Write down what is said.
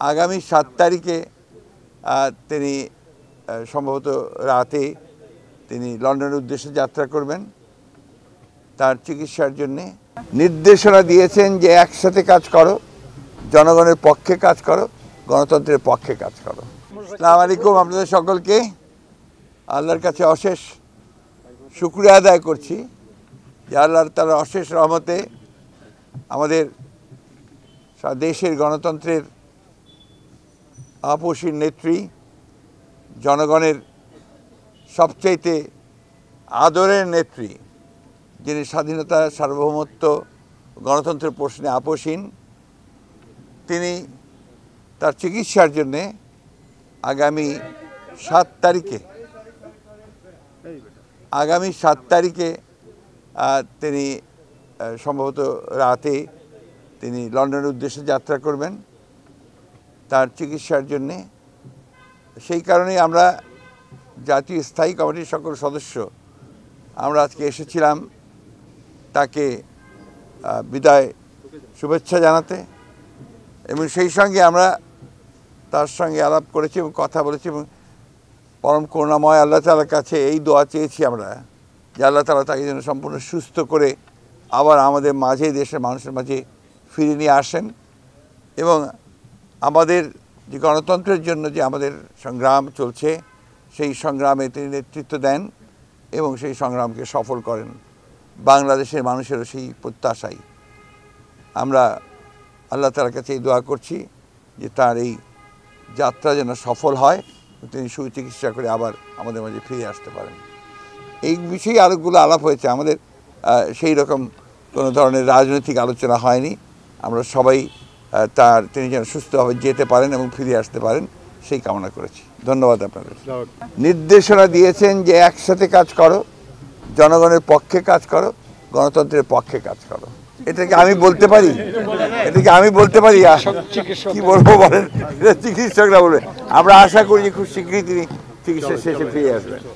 আগামী 7 তারিখে তিনি সম্ভবত রাতে তিনি লন্ডনের উদ্দেশ্যে যাত্রা করবেন তার চিকিৎসার জন্য। নির্দেশনা দিয়েছেন যে একসাথে কাজ করো, জনগণের পক্ষে কাজ করো, গণতন্ত্রের পক্ষে কাজ করো। আসসালামু আলাইকুম। আপনাদের সকলকে আল্লাহর কাছে অশেষ শুকরিয়া আদায় করছি যে আল্লাহর তাআলার অশেষ রহমতে আমাদের দেশের গণতন্ত্রের আপসীর নেত্রী, জনগণের সবচাইতে আদরের নেত্রী, যিনি স্বাধীনতা, সার্বভৌমত্ব, গণতন্ত্রের প্রশ্নে আপসীন, তিনি তার চিকিৎসার জন্যে আগামী 7 তারিখে তিনি সম্ভবত রাতে তিনি লন্ডনের উদ্দেশ্যে যাত্রা করবেন তার চিকিৎসার জন্যে। সেই কারণেই আমরা জাতীয় স্থায়ী কমিটির সকল সদস্য আমরা আজকে এসেছিলাম তাকে বিদায় শুভেচ্ছা জানাতে, এবং সেই সঙ্গে আমরা তার সঙ্গে আলাপ করেছি এবং কথা বলেছি, এবং পরম করুণাময় আল্লাহ তাআলার কাছে এই দোয়া চেয়েছি আমরা যে আল্লাহ তাআলা তাকে যেন সম্পূর্ণ সুস্থ করে আবার আমাদের মাঝে, দেশের মানুষের মাঝে ফিরিয়ে নিয়ে আসেন, এবং আমাদের যে গণতন্ত্রের জন্য যে আমাদের সংগ্রাম চলছে সেই সংগ্রামে তিনি নেতৃত্ব দেন এবং সেই সংগ্রামকে সফল করেন। বাংলাদেশের মানুষেরও সেই প্রত্যাশাই আমরা আল্লাহ তাআলার কাছে এই দোয়া করছি যে তার এই যাত্রা যেন সফল হয়, তিনি সুচিকিৎসা করে আবার আমাদের মাঝে ফিরে আসতে পারেন। এই বিষয়ে আরেকগুলো আলাপ হয়েছে আমাদের, সেই রকম কোনো ধরনের রাজনৈতিক আলোচনা হয়নি। আমরা সবাই তিনি যেন সুস্থভাবে যেতে পারেন এবং ফিরে আসতে পারেন সেই কামনা করেছি। ধন্যবাদ আপনাদের। নির্দেশনা দিয়েছেন যে একসাথে কাজ করো, জনগণের পক্ষে কাজ করো, গণতন্ত্রের পক্ষে কাজ করো। এটাকে আমি বলতে পারি? কি বলবো বলেন? চিকিৎসকরা বলবে। আমরা আশা করি যে খুব শীঘ্রই তিনি চিকিৎসা শেষে ফিরে আসবেন।